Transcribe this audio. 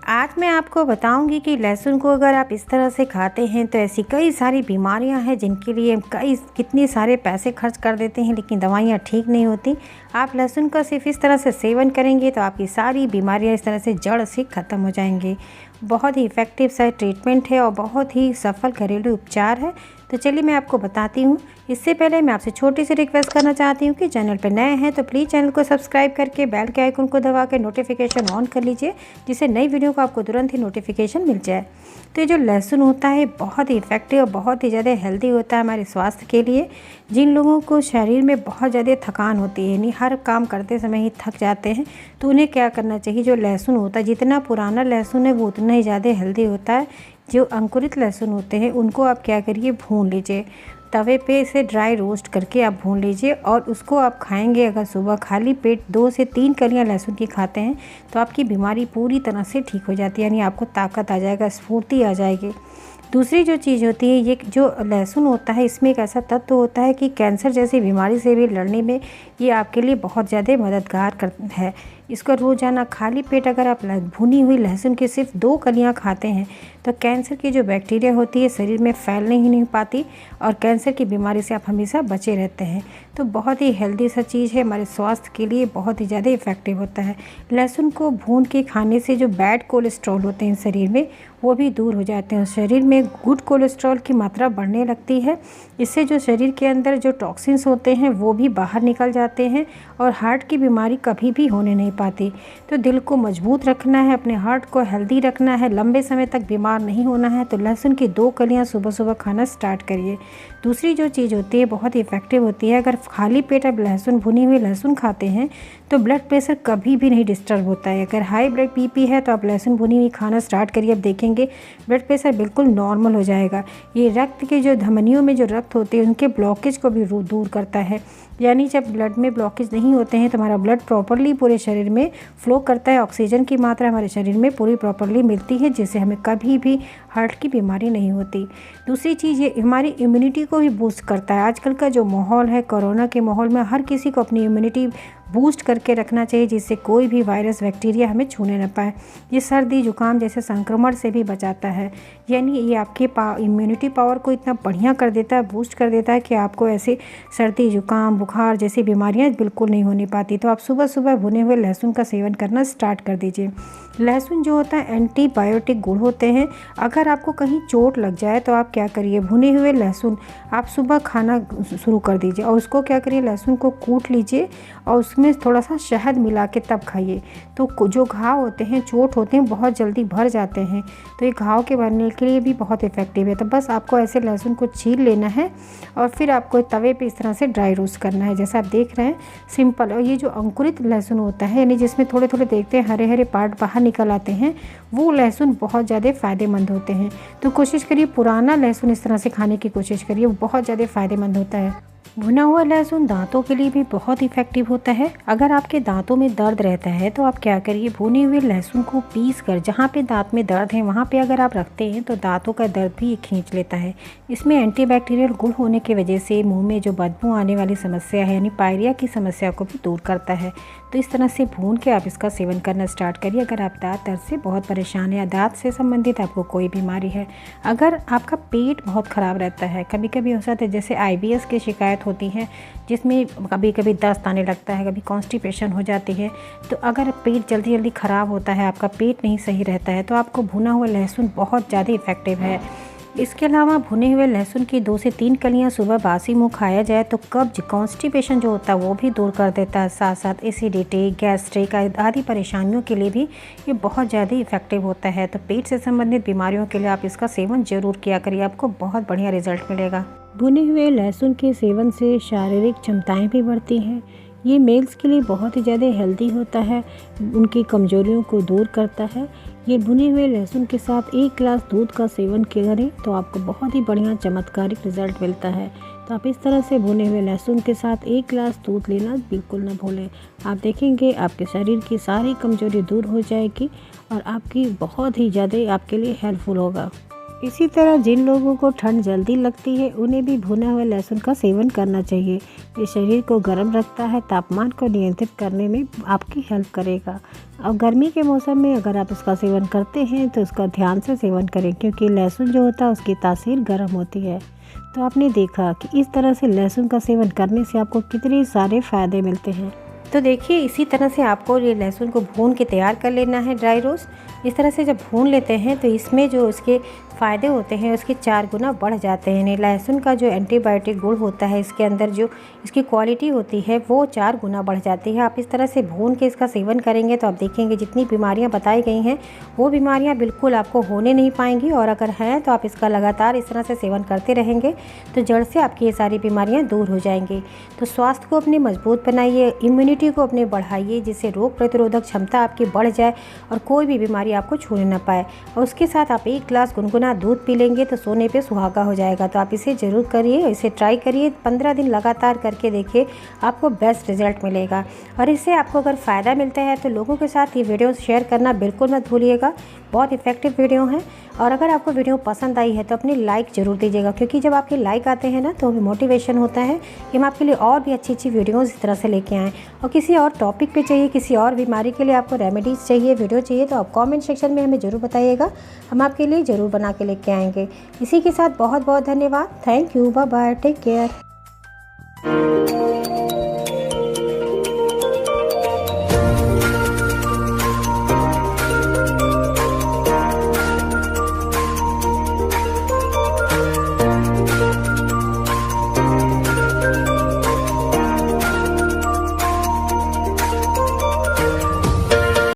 आज मैं आपको बताऊंगी कि लहसुन को अगर आप इस तरह से खाते हैं तो ऐसी कई सारी बीमारियां हैं जिनके लिए हम कितने सारे पैसे खर्च कर देते हैं, लेकिन दवाइयां ठीक नहीं होती। आप लहसुन का सिर्फ इस तरह से सेवन करेंगे तो आपकी सारी बीमारियां इस तरह से जड़ से ख़त्म हो जाएंगी। बहुत ही इफ़ेक्टिव सा ट्रीटमेंट है और बहुत ही सफल घरेलू उपचार है। तो चलिए मैं आपको बताती हूँ। इससे पहले मैं आपसे छोटी सी रिक्वेस्ट करना चाहती हूँ कि चैनल पर नए हैं तो प्लीज़ चैनल को सब्सक्राइब करके बेल के आइकन को दबा के नोटिफिकेशन ऑन कर लीजिए, जिससे नई वीडियो को आपको तुरंत ही नोटिफिकेशन मिल जाए। तो ये जो लहसुन होता है बहुत ही इफ़ेक्टिव और बहुत ही ज़्यादा हेल्दी होता है हमारे स्वास्थ्य के लिए। जिन लोगों को शरीर में बहुत ज़्यादा थकान होती है, यानी हर काम करते समय ही थक जाते हैं, तो उन्हें क्या करना चाहिए, जो लहसुन होता है जितना पुराना लहसुन है वो उतना ही ज़्यादा हेल्दी होता है। जो अंकुरित लहसुन होते हैं उनको आप क्या करिए, भून लीजिए तवे पे, इसे ड्राई रोस्ट करके आप भून लीजिए और उसको आप खाएंगे। अगर सुबह खाली पेट 2 से 3 कलियां लहसुन की खाते हैं तो आपकी बीमारी पूरी तरह से ठीक हो जाती है, यानी आपको ताकत आ जाएगा, स्फूर्ति आ जाएगी। दूसरी जो चीज़ होती है, ये जो लहसुन होता है इसमें एक ऐसा तत्व होता है कि कैंसर जैसी बीमारी से भी लड़ने में ये आपके लिए बहुत ज़्यादा मददगार है। इसको रोज़ाना खाली पेट अगर आप भुनी हुई लहसुन की सिर्फ 2 कलियां खाते हैं तो कैंसर की जो बैक्टीरिया होती है शरीर में फैलने ही नहीं पाती और कैंसर की बीमारी से आप हमेशा बचे रहते हैं। तो बहुत ही हेल्दी सा चीज़ है, हमारे स्वास्थ्य के लिए बहुत ही ज़्यादा इफ़ेक्टिव होता है। लहसुन को भून के खाने से जो बैड कोलेस्ट्रॉल होते हैं शरीर में वो भी दूर हो जाते हैं। शरीर में गुड कोलेस्ट्रॉल की मात्रा बढ़ने लगती है। इससे जो शरीर के अंदर जो टॉक्सिन्स होते हैं वो भी बाहर निकल जाते हैं और हार्ट की बीमारी कभी भी होने नहीं पाती। तो दिल को मजबूत रखना है, अपने हार्ट को हेल्दी रखना है, लंबे समय तक बीमार नहीं होना है, तो लहसुन की 2 कलियां सुबह सुबह खाना स्टार्ट करिए। दूसरी जो चीज़ होती है बहुत ही इफ़ेक्टिव होती है, अगर खाली पेट आप लहसुन भुनी हुई लहसुन खाते हैं तो ब्लड प्रेशर कभी भी नहीं डिस्टर्ब होता है। अगर हाई ब्लड बीपी है तो आप लहसुन भुनी हुई खाना स्टार्ट करिए, अब देखेंगे ब्लड प्रेशर बिल्कुल नॉर्मल हो जाएगा। ये रक्त के जो धमनियों में जो रक्त होते हैं उनके ब्लॉकेज को भी दूर करता है, यानी जब ब्लड में ब्लॉकेज नहीं होते हैं तो हमारा ब्लड प्रॉपरली पूरे शरीर में फ्लो करता है, ऑक्सीजन की मात्रा हमारे शरीर में पूरी प्रॉपरली मिलती है, जिससे हमें कभी भी हार्ट की बीमारी नहीं होती। दूसरी चीज़ ये हमारी इम्यूनिटी को भी बूस्ट करता है। आजकल का जो माहौल है, कोरोना के माहौल में हर किसी को अपनी इम्यूनिटी बूस्ट करके रखना चाहिए, जिससे कोई भी वायरस बैक्टीरिया हमें छूने न पाए। ये सर्दी जुकाम जैसे संक्रमण से भी बचाता है, यानी ये आपके इम्यूनिटी पावर को इतना बढ़िया कर देता है, बूस्ट कर देता है कि आपको ऐसे सर्दी जुकाम बुखार जैसी बीमारियां बिल्कुल नहीं होने पाती। तो आप सुबह सुबह भुने हुए लहसुन का सेवन करना स्टार्ट कर दीजिए। लहसुन जो होता है एंटीबायोटिक गुण होते हैं। अगर आपको कहीं चोट लग जाए तो आप क्या करिए, भुने हुए लहसुन आप सुबह खाना शुरू कर दीजिए और उसको क्या करिए, लहसुन को कूट लीजिए और उसमें थोड़ा सा शहद मिला के तब खाइए। तो जो घाव होते हैं, चोट होते हैं, बहुत जल्दी भर जाते हैं, तो ये घाव के भरने के लिए भी बहुत इफ़ेक्टिव है। तो बस आपको ऐसे लहसुन को छील लेना है और फिर आपको तवे पे इस तरह से ड्राई रोस्ट करना है, जैसा आप देख रहे हैं, सिंपल। और ये जो अंकुरित लहसुन होता है, यानी जिसमें थोड़े थोड़े देखते हैं हरे हरे पार्ट बाहर निकल आते हैं, वो लहसुन बहुत ज़्यादा फ़ायदेमंद होते हैं। तो कोशिश करिए पुराना लहसुन इस तरह से खाने की कोशिश करिए, वो बहुत ज़्यादा फ़ायदेमंद होता है। भुना हुआ लहसुन दांतों के लिए भी बहुत इफ़ेक्टिव होता है। अगर आपके दांतों में दर्द रहता है तो आप क्या करिए, भुने हुए लहसुन को पीस कर जहाँ पे दांत में दर्द है वहाँ पे अगर आप रखते हैं तो दांतों का दर्द भी खींच लेता है। इसमें एंटीबैक्टीरियल गुण होने की वजह से मुंह में जो बदबू आने वाली समस्या है, यानी पायरिया की समस्या को भी दूर करता है। तो इस तरह से भून के आप इसका सेवन करना स्टार्ट करिए। अगर आप दांत दर्द से बहुत परेशान हैं या दांत से संबंधित आपको कोई बीमारी है, अगर आपका पेट बहुत ख़राब रहता है, कभी कभी हो सकता है जैसे IBS की शिकायत होती है, जिसमें कभी कभी दस्त आने लगता है, कभी कॉन्स्टिपेशन हो जाती है, तो अगर पेट जल्दी जल्दी ख़राब होता है, आपका पेट नहीं सही रहता है, तो आपको भुना हुआ लहसुन बहुत ज़्यादा इफ़ेक्टिव है। इसके अलावा भुने हुए लहसुन की 2 से 3 कलियां सुबह बासी मुंह खाया जाए तो कब्ज, कॉन्स्टिपेशन जो होता है वो भी दूर कर देता है। साथ साथ एसिडिटी, गैस्ट्रिक आदि परेशानियों के लिए भी ये बहुत ज़्यादा इफ़ेक्टिव होता है। तो पेट से संबंधित बीमारियों के लिए आप इसका सेवन ज़रूर किया करिए, आपको बहुत बढ़िया रिजल्ट मिलेगा। भुने हुए लहसुन के सेवन से शारीरिक क्षमताएँ भी बढ़ती हैं। ये मेल्स के लिए बहुत ही ज़्यादा हेल्दी होता है, उनकी कमजोरियों को दूर करता है। ये भुने हुए लहसुन के साथ 1 गिलास दूध का सेवन करें तो आपको बहुत ही बढ़िया चमत्कारिक रिजल्ट मिलता है। तो आप इस तरह से भुने हुए लहसुन के साथ 1 गिलास दूध लेना बिल्कुल ना भूलें। आप देखेंगे आपके शरीर की सारी कमजोरी दूर हो जाएगी और आपकी बहुत ही ज़्यादा आपके लिए हेल्पफुल होगा। इसी तरह जिन लोगों को ठंड जल्दी लगती है उन्हें भी भुना हुआ लहसुन का सेवन करना चाहिए। ये शरीर को गर्म रखता है, तापमान को नियंत्रित करने में आपकी हेल्प करेगा। अब गर्मी के मौसम में अगर आप इसका सेवन करते हैं तो इसका ध्यान से सेवन करें, क्योंकि लहसुन जो होता है उसकी तासीर गर्म होती है। तो आपने देखा कि इस तरह से लहसुन का सेवन करने से आपको कितने सारे फ़ायदे मिलते हैं। तो देखिए इसी तरह से आपको ये लहसुन को भून के तैयार कर लेना है ड्राई रोस्ट। इस तरह से जब भून लेते हैं तो इसमें जो इसके फ़ायदे होते हैं उसके 4 गुना बढ़ जाते हैं। लहसुन का जो एंटीबायोटिक गुण होता है इसके अंदर जो इसकी क्वालिटी होती है वो 4 गुना बढ़ जाती है। आप इस तरह से भून के इसका सेवन करेंगे तो आप देखेंगे जितनी बीमारियां बताई गई हैं वो बीमारियां बिल्कुल आपको होने नहीं पाएंगी, और अगर हैं तो आप इसका लगातार इस तरह से सेवन करते रहेंगे तो जड़ से आपकी ये सारी बीमारियाँ दूर हो जाएंगी। तो स्वास्थ्य को अपने मजबूत बनाइए, इम्यूनिटी को अपने बढ़ाइए, जिससे रोग प्रतिरोधक क्षमता आपकी बढ़ जाए और कोई भी बीमारी आपको छूने ना पाए। और उसके साथ आप 1 गिलास गुनगुना दूध पी लेंगे तो सोने पे सुहागा हो जाएगा। तो आप इसे ज़रूर करिए, इसे ट्राई करिए, 15 दिन लगातार करके देखिए, आपको बेस्ट रिजल्ट मिलेगा। और इससे आपको अगर फ़ायदा मिलता है तो लोगों के साथ ये वीडियो शेयर करना बिल्कुल मत भूलिएगा। बहुत इफेक्टिव वीडियो है। और अगर आपको वीडियो पसंद आई है तो अपनी लाइक ज़रूर दीजिएगा, क्योंकि जब आपके लाइक आते हैं ना तो हमें मोटिवेशन होता है कि हम आपके लिए और भी अच्छी अच्छी वीडियोज़ इस तरह से लेके आएँ। और किसी और टॉपिक पे चाहिए, किसी और बीमारी के लिए आपको रेमेडीज़ चाहिए, वीडियो चाहिए, तो आप कमेंट सेक्शन में हमें ज़रूर बताइएगा, हम आपके लिए ज़रूर बना के लेके आएँगे। इसी के साथ बहुत बहुत धन्यवाद। Thank you, bye bye, take care.